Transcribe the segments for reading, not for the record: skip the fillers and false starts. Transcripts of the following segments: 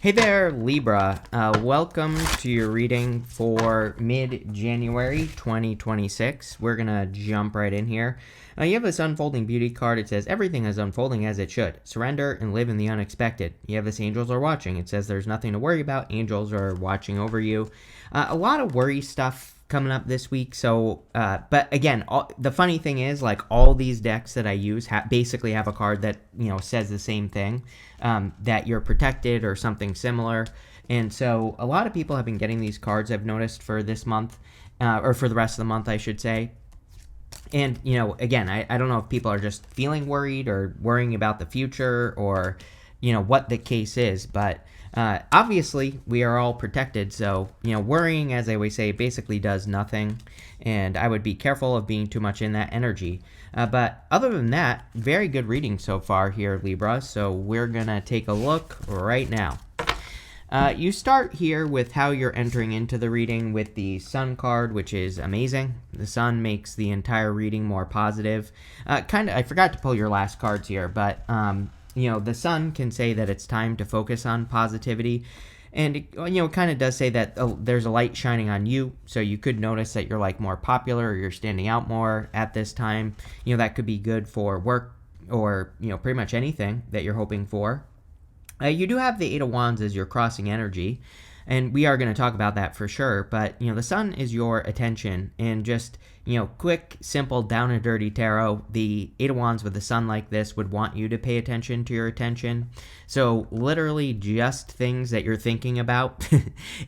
Hey there, Libra. Welcome to your reading for mid-January 2026. We're going to jump right in here. You have this unfolding beauty card. It says, everything is unfolding as it should. Surrender and live in the unexpected. You have this, angels are watching. It says there's nothing to worry about. Angels are watching over you. A lot of worry stuff coming up this week. So, but again, the funny thing is, like, all these decks that I use basically have a card that, says the same thing, that you're protected or something similar. And so a lot of people have been getting these cards, I've noticed, for this month, or for the rest of the month, I should say. And, again, I don't know if people are just feeling worried or worrying about the future or, what the case is, but obviously we are all protected. So, worrying, as I always say, basically does nothing. And I would be careful of being too much in that energy. But other than that, very good reading so far here, Libra. So we're going to take a look right now. You start here with how you're entering into the reading with the Sun card, which is amazing. The Sun makes the entire reading more positive. I forgot to pull your last cards here, but the Sun can say that it's time to focus on positivity. And it kind of does say that there's a light shining on you, so you could notice that you're like more popular or you're standing out more at this time. That could be good for work or, pretty much anything that you're hoping for. You do have the Eight of Wands as your crossing energy, and we are going to talk about that for sure, but, the Sun is your attention, and just, quick, simple, down and dirty tarot, the Eight of Wands with the Sun like this would want you to pay attention to your attention. So literally just things that you're thinking about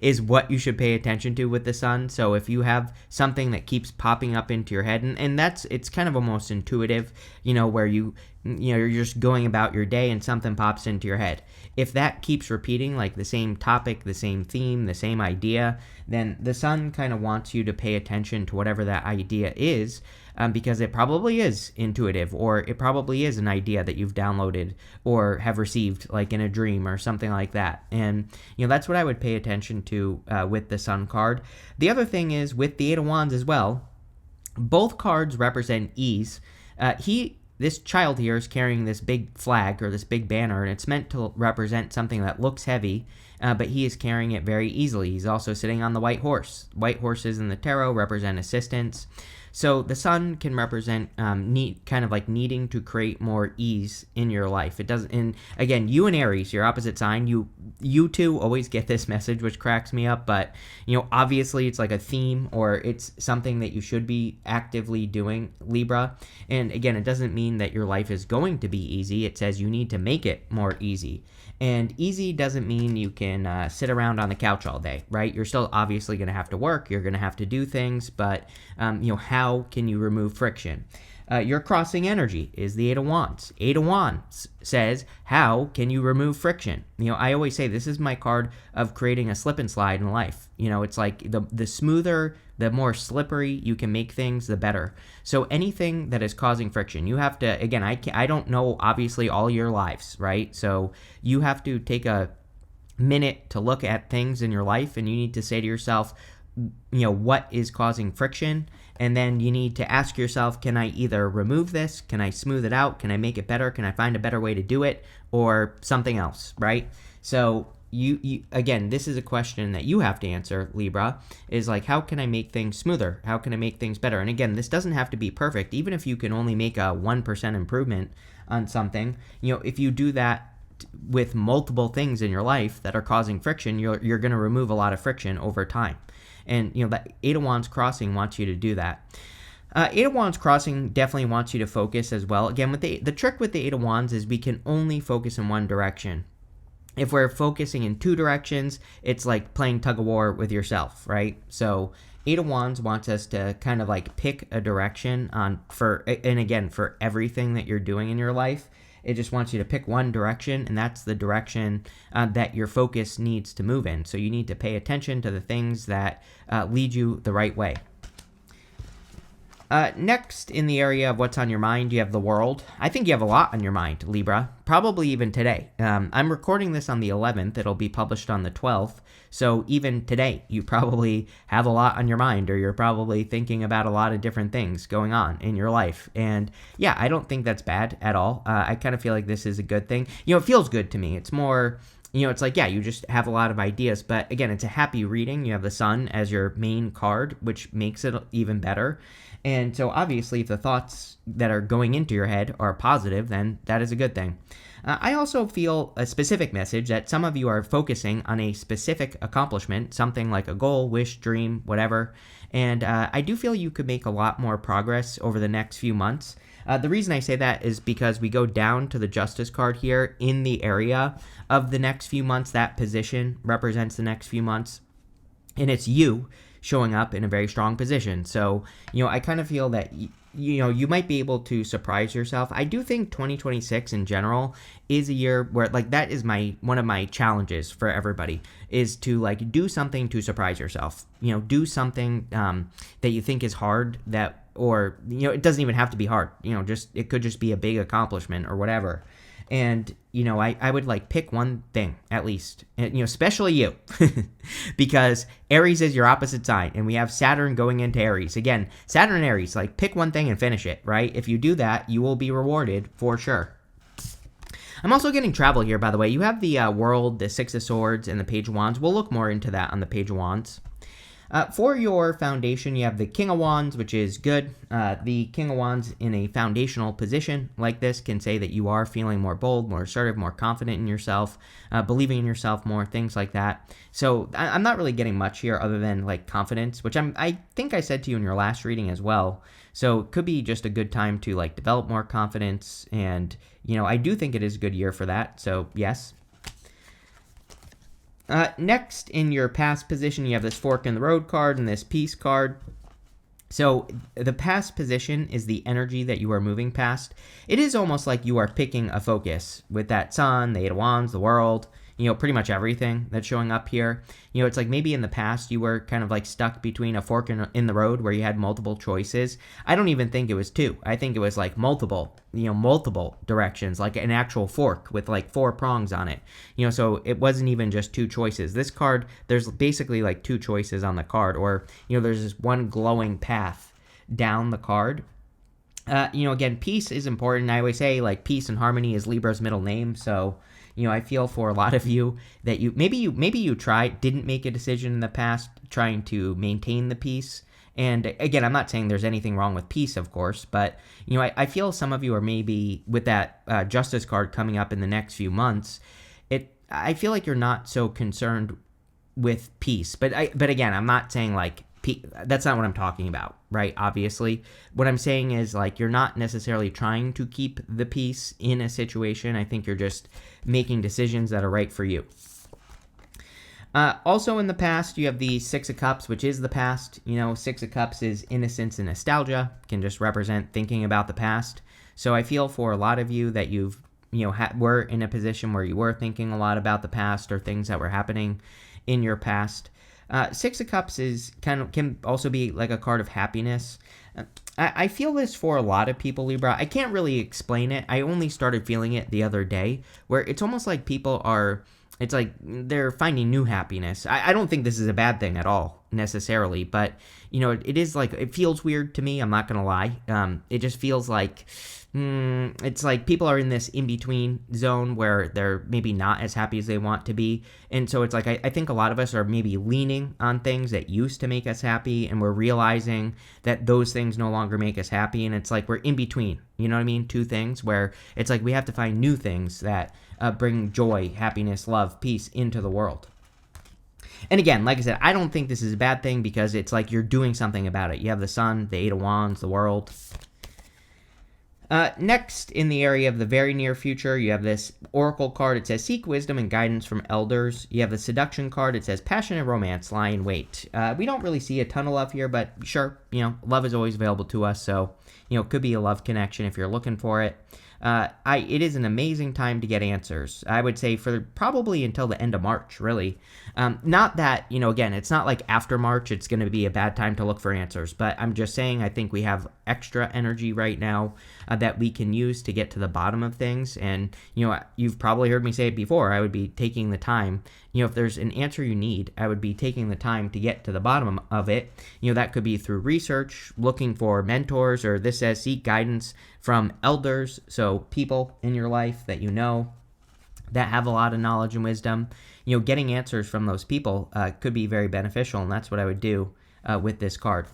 is what you should pay attention to with the Sun. So if you have something that keeps popping up into your head, and it's kind of almost intuitive, where you're just going about your day and something pops into your head. If that keeps repeating, like the same topic, the same theme, the same idea, then the Sun kind of wants you to pay attention to whatever that idea is, because it probably is intuitive, or it probably is an idea that you've downloaded or have received, like in a dream or something like that. And, that's what I would pay attention to with the Sun card. The other thing is with the Eight of Wands as well, both cards represent ease. This child here is carrying this big flag or this big banner, and it's meant to represent something that looks heavy, but he is carrying it very easily. He's also sitting on the white horse. White horses in the tarot represent assistance. So the Sun can represent kind of like needing to create more ease in your life. It doesn't, and again, you and Aries, your opposite sign, you two always get this message, which cracks me up. But obviously, it's like a theme, or it's something that you should be actively doing, Libra. And again, it doesn't mean that your life is going to be easy. It says you need to make it more easy. And easy doesn't mean you can sit around on the couch all day, right? You're still obviously going to have to work. You're going to have to do things, but how can you remove friction? Your crossing energy is the Eight of Wands. Eight of Wands says, how can you remove friction? I always say this is my card of creating a slip and slide in life. It's like the smoother, the more slippery you can make things, the better. So anything that is causing friction, you have to, again, I don't know, obviously, all your lives, right? So you have to take a minute to look at things in your life, and you need to say to yourself, what is causing friction? And then you need to ask yourself, can I either remove this? Can I smooth it out? Can I make it better? Can I find a better way to do it? Or something else, right? So you again, this is a question that you have to answer, Libra, is like, how can I make things smoother? How can I make things better? And again, this doesn't have to be perfect. Even if you can only make a 1% improvement on something, if you do that with multiple things in your life that are causing friction, you're going to remove a lot of friction over time. And, that Eight of Wands crossing wants you to do that. Eight of Wands crossing definitely wants you to focus as well. Again, with the trick with the Eight of Wands is we can only focus in one direction. If we're focusing in two directions, it's like playing tug of war with yourself, right? So Eight of Wands wants us to kind of like pick a direction for everything that you're doing in your life. It just wants you to pick one direction, and that's the direction that your focus needs to move in. So you need to pay attention to the things that lead you the right way. Next, in the area of what's on your mind, you have the world. I think you have a lot on your mind, Libra, probably even today. I'm recording this on the 11th. It'll be published on the 12th. So even today, you probably have a lot on your mind, or you're probably thinking about a lot of different things going on in your life. And yeah, I don't think that's bad at all. I kind of feel like this is a good thing. It feels good to me. It's more it's like, yeah, you just have a lot of ideas. But again, it's a happy reading. You have the sun as your main card, which makes it even better. And so obviously, if the thoughts that are going into your head are positive, then that is a good thing. I also feel a specific message that some of you are focusing on a specific accomplishment, something like a goal, wish, dream, whatever. And I do feel you could make a lot more progress over the next few months. The reason I say that is because we go down to the Justice card here in the area of the next few months. That position represents the next few months. And it's you showing up in a very strong position. So, I kind of feel that you might be able to surprise yourself. I do think 2026 in general is a year where like that is one of my challenges for everybody is to like do something to surprise yourself. Do something that you think is hard or it doesn't even have to be hard. It could just be a big accomplishment or whatever. And, I would like pick one thing at least, and, especially you, because Aries is your opposite sign and we have Saturn going into Aries. Again, Saturn and Aries, like pick one thing and finish it, right? If you do that, you will be rewarded for sure. I'm also getting travel here, by the way. You have the World, the Six of Swords, and the Page of Wands. We'll look more into that on the Page of Wands. For your foundation, you have the King of Wands, which is good. The King of Wands in a foundational position like this can say that you are feeling more bold, more assertive, more confident in yourself, believing in yourself more, things like that. So I'm not really getting much here other than like confidence, which I think I said to you in your last reading as well. So it could be just a good time to like develop more confidence. And, I do think it is a good year for that. So yes. Next, in your past position, you have this Fork in the Road card and this Peace card. So the past position is the energy that you are moving past. It is almost like you are picking a focus with that Sun, the Eight of Wands, the World, pretty much everything that's showing up here. It's like maybe in the past you were kind of like stuck between a fork in the road where you had multiple choices. I don't even think it was two. I think it was like multiple directions, like an actual fork with like 4 prongs on it. So it wasn't even just 2 choices. This card, there's basically like 2 choices on the card, or, there's this one glowing path down the card. Again, peace is important. I always say like peace and harmony is Libra's middle name. So, I feel for a lot of you that maybe you didn't make a decision in the past trying to maintain the peace. And again, I'm not saying there's anything wrong with peace, of course, but, I feel some of you are maybe with that Justice card coming up in the next few months. I feel like you're not so concerned with peace, but again, I'm not saying like that's not what I'm talking about, right? Obviously, what I'm saying is like you're not necessarily trying to keep the peace in a situation. I think you're just making decisions that are right for you. Also in the past, you have the Six of Cups, which is the past. Six of Cups is innocence and nostalgia, can just represent thinking about the past. So I feel for a lot of you that you've were in a position where you were thinking a lot about the past or things that were happening in your past. Six of Cups can also be like a card of happiness. I feel this for a lot of people, Libra. I can't really explain it. I only started feeling it the other day, where it's almost like it's like they're finding new happiness. I don't think this is a bad thing at all, necessarily, but, it is like, it feels weird to me, I'm not going to lie. It just feels like, it's like people are in this in-between zone where they're maybe not as happy as they want to be. And so it's like, I think a lot of us are maybe leaning on things that used to make us happy, and we're realizing that those things no longer make us happy. And it's like we're in between, 2 things where it's like we have to find new things that bring joy, happiness, love, peace into the world. And again, like I said, I don't think this is a bad thing because it's like you're doing something about it. You have the Sun, the Eight of Wands, the World. Next, in the area of the very near future, you have this Oracle card. It says, seek wisdom and guidance from elders. You have the Seduction card. It says, passion and romance lie in wait. We don't really see a ton of love here, but sure, love is always available to us. So, it could be a love connection if you're looking for it. It is an amazing time to get answers. I would say for probably until the end of March, really. Not that, again, it's not like after March, it's going to be a bad time to look for answers. But I'm just saying, I think we have extra energy right now that we can use to get to the bottom of things. And, you've probably heard me say it before. I would be taking the time. If there's an answer you need, I would be taking the time to get to the bottom of it. That could be through research, looking for mentors, or this says seek guidance from elders, so people in your life that that have a lot of knowledge and wisdom. Getting answers from those people could be very beneficial, and that's what I would do with this card.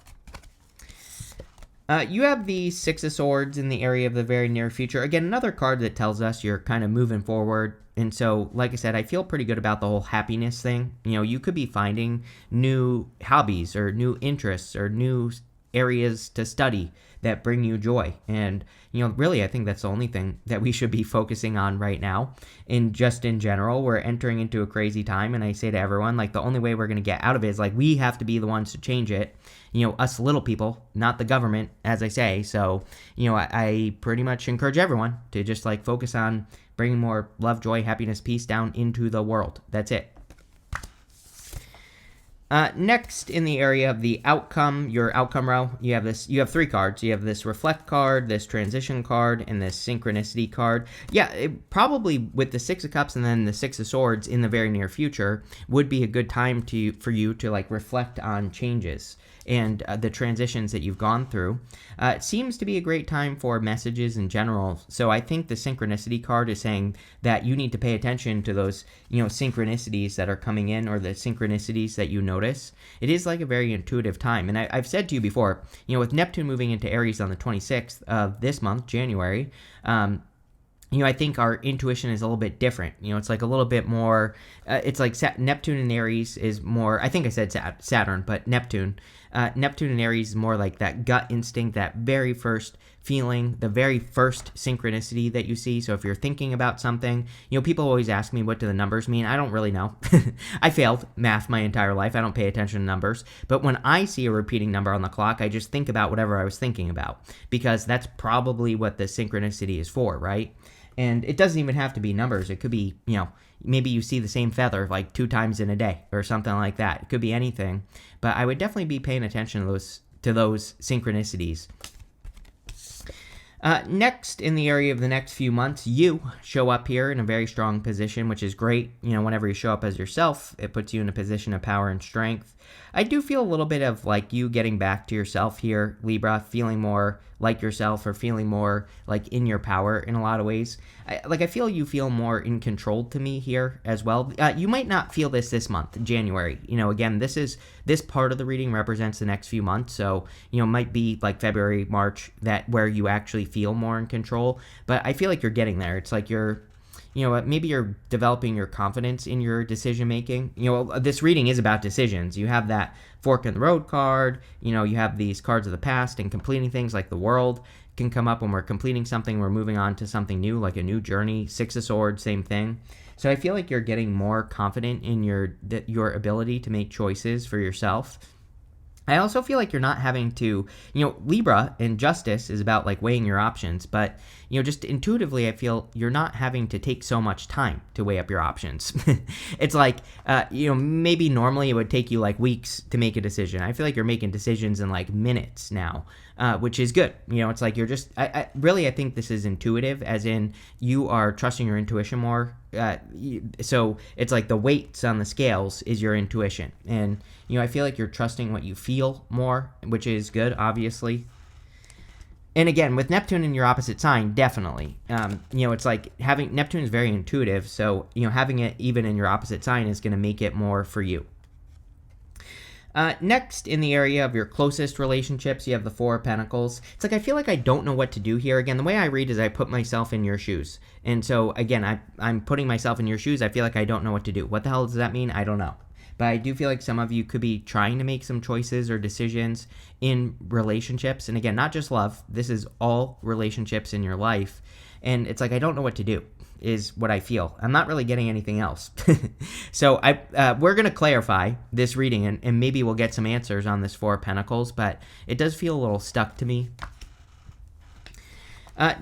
You have the Six of Swords in the area of the very near future. Again, another card that tells us you're kind of moving forward. And so, like I said, I feel pretty good about the whole happiness thing. You could be finding new hobbies or new interests or new areas to study that bring you joy. And, really, I think that's the only thing that we should be focusing on right now. And just in general, we're entering into a crazy time. And I say to everyone, like, the only way we're going to get out of it is, like, we have to be the ones to change it. Us little people, not the government, as I say. So, I pretty much encourage everyone to just, like, focus on bringing more love, joy, happiness, peace down into the world. That's it. Next, in the area of the outcome, your outcome row, you have three cards. You have this reflect card, this transition card, and this synchronicity card. Yeah, probably with the Six of Cups and then the Six of Swords in the very near future would be a good time for you to like reflect on changes and the transitions that you've gone through. It seems to be a great time for messages in general. So I think the synchronicity card is saying that you need to pay attention to those, synchronicities that are coming in, or the synchronicities that you notice. It is like a very intuitive time. And I've said to you before, with Neptune moving into Aries on the 26th of this month, January, I think our intuition is a little bit different. It's like a little bit more, it's like Neptune in Aries is more, I think I said Saturn, but Neptune in Aries is more like that gut instinct, that very first feeling, the very first synchronicity that you see. So if you're thinking about something, people always ask me, what do the numbers mean? I don't really know. I failed math my entire life. I don't pay attention to numbers. But when I see a repeating number on the clock, I just think about whatever I was thinking about, because that's probably what the synchronicity is for, right? And it doesn't even have to be numbers. It could be, maybe you see the same feather like 2 times in a day or something like that. It could be anything. But I would definitely be paying attention to those synchronicities. Next, in the area of the next few months, you show up here in a very strong position, which is great. Whenever you show up as yourself, it puts you in a position of power and strength. I do feel a little bit of like you getting back to yourself here, Libra, feeling more like yourself, or feeling more like in your power in a lot of ways. I feel you feel more in control to me here as well. You might not feel this month, January. Again, this part of the reading represents the next few months. So, it might be like February, March, where you actually feel more in control. But I feel like you're getting there. It's like maybe you're developing your confidence in your decision making. This reading is about decisions. You have that fork in the road card. You have these cards of the past, and completing things like the world can come up when we're completing something. We're moving on to something new, like a new journey. Six of Swords, same thing. So I feel like you're getting more confident in your ability to make choices for yourself. I also feel like you're not having to, Libra and justice is about like weighing your options, but, just intuitively, I feel you're not having to take so much time to weigh up your options. It's like, maybe normally it would take you like weeks to make a decision. I feel like you're making decisions in like minutes now, which is good. It's like you're just, I think this is intuitive, as in you are trusting your intuition more. So it's like the weights on the scales is your intuition. And, I feel like you're trusting what you feel more, which is good, obviously. And again, with Neptune in your opposite sign, definitely. It's like having Neptune is very intuitive. So, having it even in your opposite sign is going to make it more for you. Next, in the area of your closest relationships, you have the Four of Pentacles. It's like I feel like I don't know what to do here. Again, the way I read is I put myself in your shoes. And so, again, I'm putting myself in your shoes. I feel like I don't know what to do. What the hell does that mean? I don't know. But I do feel like some of you could be trying to make some choices or decisions in relationships. And again, not just love. This is all relationships in your life. And it's like I don't know what to do is what I feel. I'm not really getting anything else. So we're going to clarify this reading, and maybe we'll get some answers on this Four of Pentacles, but it does feel a little stuck to me.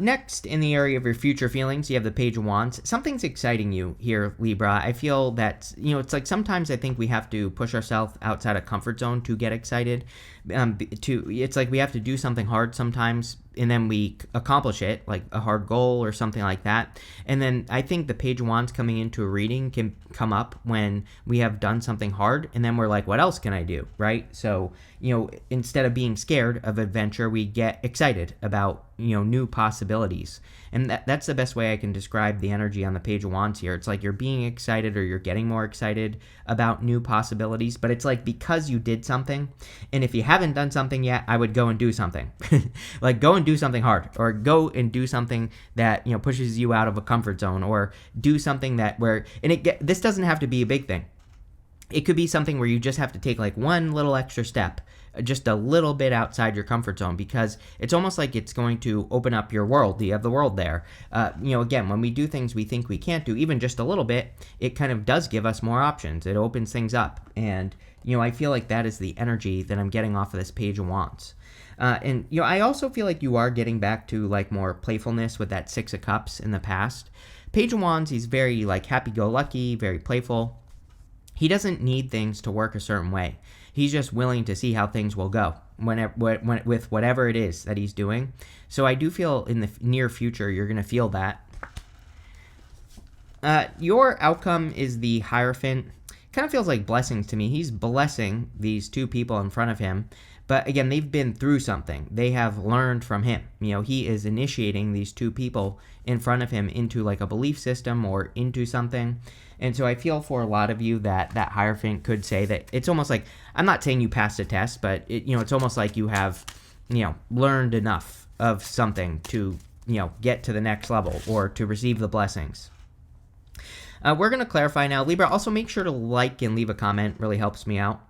Next, in the area of your future feelings, you have the Page of Wands. Something's exciting you here, Libra. I feel that, it's like sometimes I think we have to push ourselves outside a comfort zone to get excited. It's like we have to do something hard sometimes and then we accomplish it, like a hard goal or something like that. And then I think the Page of Wands coming into a reading can come up when we have done something hard, and then we're like, what else can I do, right? So, instead of being scared of adventure, we get excited about, new possibilities. And that's the best way I can describe the energy on the Page of Wands here. It's like you're being excited, or you're getting more excited about new possibilities, but it's like because you did something, and if you haven't done something yet, I would go and do something. Like go and do something hard, or go and do something that, pushes you out of a comfort zone, or do something this doesn't have to be a big thing. It could be something where you just have to take like one little extra step, just a little bit outside your comfort zone, because it's almost like it's going to open up your world. You have the world there. Again, when we do things we think we can't do, even just a little bit, it kind of does give us more options. It opens things up. And, I feel like that is the energy that I'm getting off of this Page of Wands. I also feel like you are getting back to like more playfulness with that Six of Cups in the past. Page of Wands, he's very like happy-go-lucky, very playful. He doesn't need things to work a certain way. He's just willing to see how things will go with whatever it is that he's doing. So I do feel in the near future you're going to feel that. Your outcome is the Hierophant. Kind of feels like blessings to me. He's blessing these two people in front of him. But again, they've been through something. They have learned from him. He is initiating these two people in front of him into like a belief system or into something. And so I feel for a lot of you that Hierophant could say that it's almost like, I'm not saying you passed a test, but it's almost like you have, learned enough of something to, get to the next level or to receive the blessings. We're going to clarify now. Libra, also make sure to like and leave a comment. Really helps me out.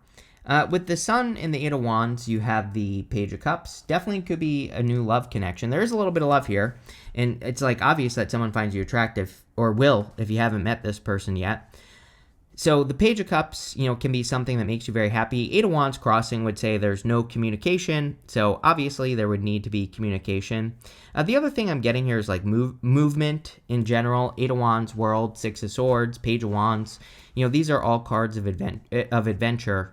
With the Sun and the Eight of Wands, you have the Page of Cups. Definitely could be a new love connection. There is a little bit of love here, and it's like obvious that someone finds you attractive, or will if you haven't met this person yet. So the Page of Cups, can be something that makes you very happy. Eight of Wands crossing would say there's no communication, so obviously there would need to be communication. The other thing I'm getting here is like movement in general. Eight of Wands, World, Six of Swords, Page of Wands. These are all cards of adventure.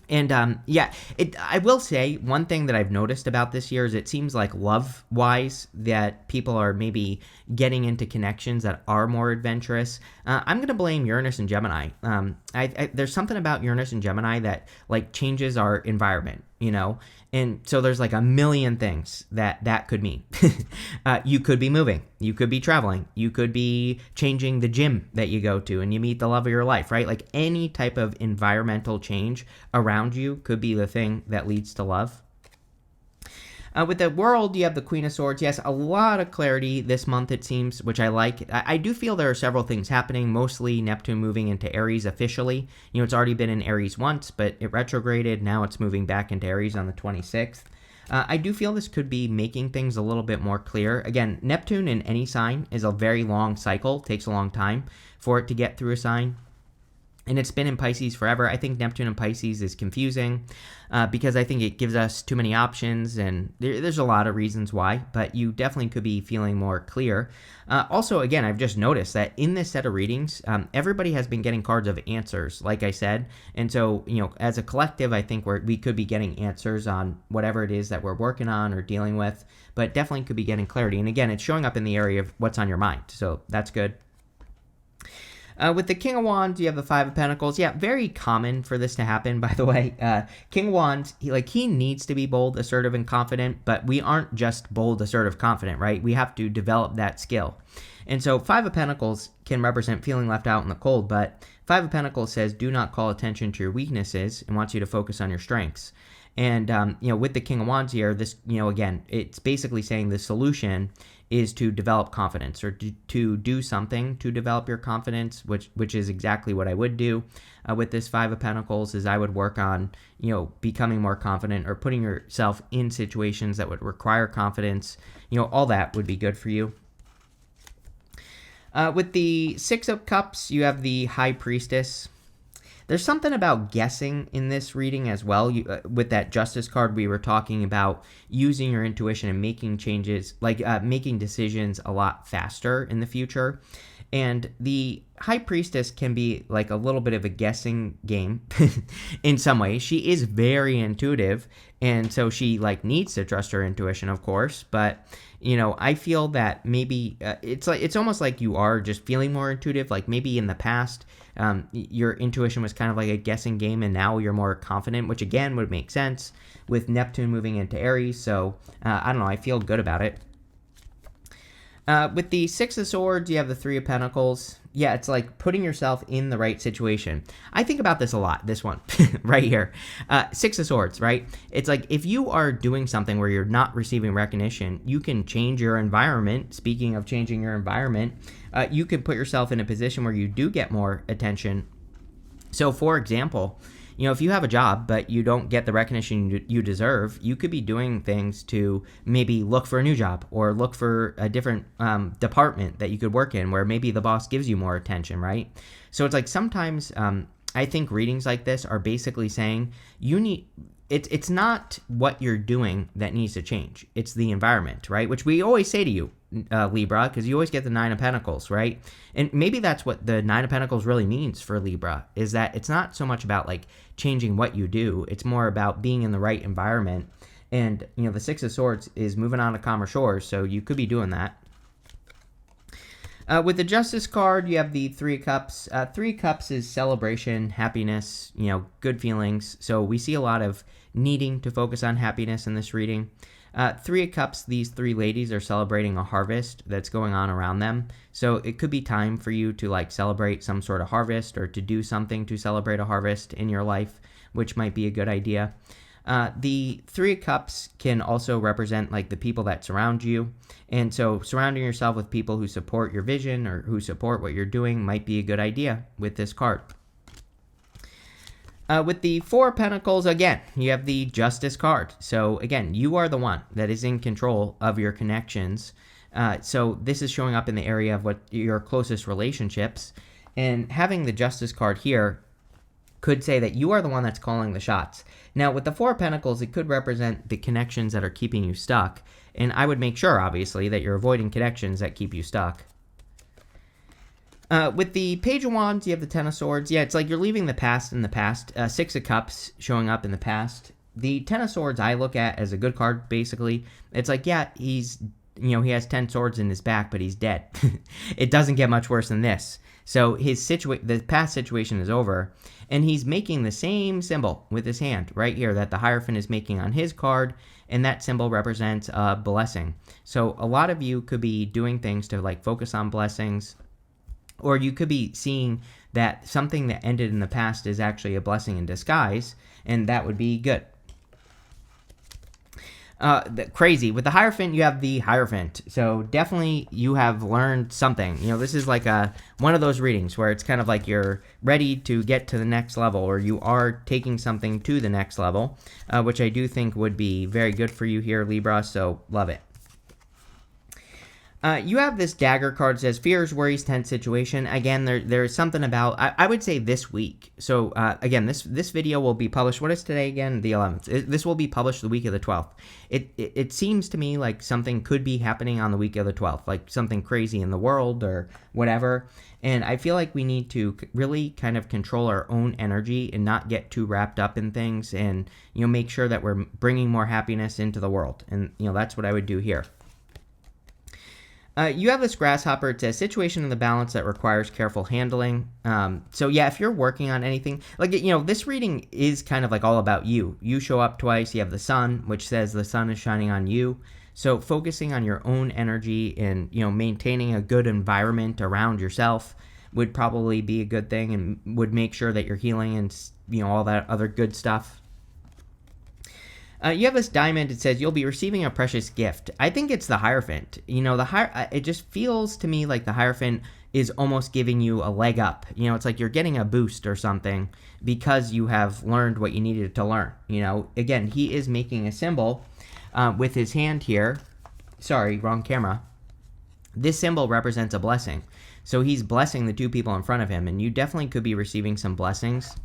And I will say one thing that I've noticed about this year is it seems like love-wise that people are maybe getting into connections that are more adventurous. I'm going to blame Uranus and Gemini. There's something about Uranus and Gemini that like changes our environment, and so there's like a million things that could mean. You could be moving, you could be traveling, you could be changing the gym that you go to and you meet the love of your life, right? Like any type of environmental change around you could be the thing that leads to love. With the World, you have the Queen of Swords. Yes, a lot of clarity this month, it seems, which I like. I do feel there are several things happening, mostly Neptune moving into Aries officially. It's already been in Aries once, but it retrograded. Now it's moving back into Aries on the 26th. I do feel this could be making things a little bit more clear. Again, Neptune in any sign is a very long cycle. Takes a long time for it to get through a sign. And it's been in Pisces forever. I think Neptune in Pisces is confusing because I think it gives us too many options, and there's a lot of reasons why, but you definitely could be feeling more clear. Also, again, I've just noticed that in this set of readings, everybody has been getting cards of answers, like I said. And so, as a collective, I think we could be getting answers on whatever it is that we're working on or dealing with, but definitely could be getting clarity. And again, it's showing up in the area of what's on your mind, so that's good. With the King of Wands, you have the Five of Pentacles. Yeah, very common for this to happen, by the way. King of Wands, he needs to be bold, assertive, and confident, but we aren't just bold, assertive, confident, right? We have to develop that skill. And so Five of Pentacles can represent feeling left out in the cold, but Five of Pentacles says do not call attention to your weaknesses and wants you to focus on your strengths. And, with the King of Wands here, this, again, it's basically saying the solution is to develop confidence, or to do something to develop your confidence, which is exactly what I would do with this Five of Pentacles. Is I would work on, becoming more confident or putting yourself in situations that would require confidence. All that would be good for you. With the Six of Cups, you have the High Priestess. There's something about guessing in this reading as well. With that Justice card, we were talking about using your intuition and making changes, like making decisions a lot faster in the future. And the High Priestess can be like a little bit of a guessing game in some ways. She is very intuitive, and so she like needs to trust her intuition, of course. But I feel that maybe it's almost like you are just feeling more intuitive. Like maybe in the past, your intuition was kind of like a guessing game, and now you're more confident, which again would make sense with Neptune moving into Aries. So I don't know. I feel good about it. With the Six of Swords, you have the Three of Pentacles. Yeah, it's like putting yourself in the right situation. I think about this a lot, this one, right here. Six of Swords, right? It's like if you are doing something where you're not receiving recognition, you can change your environment. Speaking of changing your environment, you can put yourself in a position where you do get more attention. So, for example, if you have a job but you don't get the recognition you deserve, you could be doing things to maybe look for a new job or look for a different department that you could work in where maybe the boss gives you more attention, right? So it's like sometimes I think readings like this are basically saying it's not what you're doing that needs to change. It's the environment, right? Which we always say to you, Libra, because you always get the Nine of Pentacles, right? And maybe that's what the Nine of Pentacles really means for Libra, is that it's not so much about like changing what you do. It's more about being in the right environment. And, the Six of Swords is moving on to calmer shores, so you could be doing that. With the Justice card, you have the Three of Cups. Three of Cups is celebration, happiness, good feelings. So we see a lot of needing to focus on happiness in this reading. Three of Cups, these three ladies are celebrating a harvest that's going on around them. So it could be time for you to like celebrate some sort of harvest or to do something to celebrate a harvest in your life, which might be a good idea. The Three of Cups can also represent like the people that surround you. And so surrounding yourself with people who support your vision or who support what you're doing might be a good idea with this card. With the Four of Pentacles, again, you have the Justice card. So again, you are the one that is in control of your connections. So this is showing up in the area of what your closest relationships. And having the Justice card here could say that you are the one that's calling the shots. Now, with the Four of Pentacles, it could represent the connections that are keeping you stuck. And I would make sure, obviously, that you're avoiding connections that keep you stuck. With the Page of Wands, you have the Ten of Swords. Yeah, it's like you're leaving the past in the past. Six of Cups showing up in the past. The Ten of Swords I look at as a good card, basically. It's like, yeah, he has 10 swords in his back, but he's dead. It doesn't get much worse than this. So the past situation is over, and he's making the same symbol with his hand right here that the Hierophant is making on his card, and that symbol represents a blessing. So a lot of you could be doing things to like focus on blessings, or you could be seeing that something that ended in the past is actually a blessing in disguise, and that would be good. Crazy. With the Hierophant, you have the Hierophant. So definitely you have learned something. This is like one of those readings where it's kind of like you're ready to get to the next level, or you are taking something to the next level, which I do think would be very good for you here, Libra, so love it. You have this Dagger card that says fears, worries, tense situation. Again, there's something about, I would say this week. So again, this video will be published. What is today again? The 11th. This will be published the week of the 12th. It seems to me like something could be happening on the week of the 12th, like something crazy in the world or whatever. And I feel like we need to really kind of control our own energy and not get too wrapped up in things, and make sure that we're bringing more happiness into the world. And that's what I would do here. You have this Grasshopper. It says situation in the balance that requires careful handling. So yeah, if you're working on anything, like, this reading is kind of like all about you. You show up twice. You have the Sun, which says the sun is shining on you. So focusing on your own energy and, maintaining a good environment around yourself would probably be a good thing, and would make sure that you're healing and, all that other good stuff. You have this Diamond. It says you'll be receiving a precious gift. I think it's the Hierophant. It just feels to me like the Hierophant is almost giving you a leg up. It's like you're getting a boost or something because you have learned what you needed to learn. Again, he is making a symbol with his hand here. Sorry, wrong camera. This symbol represents a blessing. So he's blessing the two people in front of him, and you definitely could be receiving some blessings.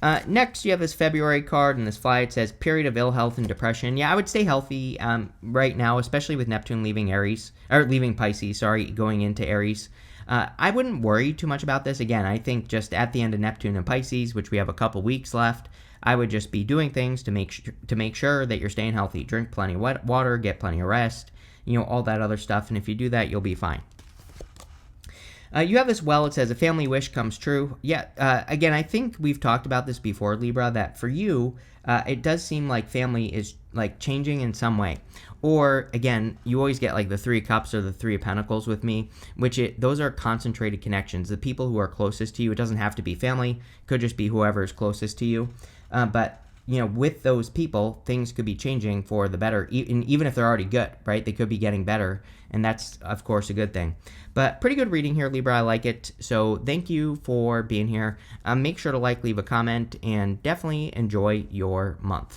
Next, you have this February card, and this fly, it says period of ill health and depression. Yeah, I would stay healthy right now, especially with Neptune leaving Aries, or leaving Pisces, sorry, going into Aries. I wouldn't worry too much about this. Again, I think just at the end of Neptune and Pisces, which we have a couple weeks left, I would just be doing things to make sure that you're staying healthy. Drink plenty of water, get plenty of rest, all that other stuff. And if you do that, you'll be fine. You have as well, it says a family wish comes true. Yeah, again, I think we've talked about this before, Libra, that for you, it does seem like family is like changing in some way. Or again, you always get like the 3 of Cups or the 3 of Pentacles with me, those are concentrated connections. The people who are closest to you, it doesn't have to be family, could just be whoever is closest to you. But with those people, things could be changing for the better, even if they're already good, right? They could be getting better, and that's, of course, a good thing. But pretty good reading here, Libra. I like it. So thank you for being here. Make sure to leave a comment, and definitely enjoy your month.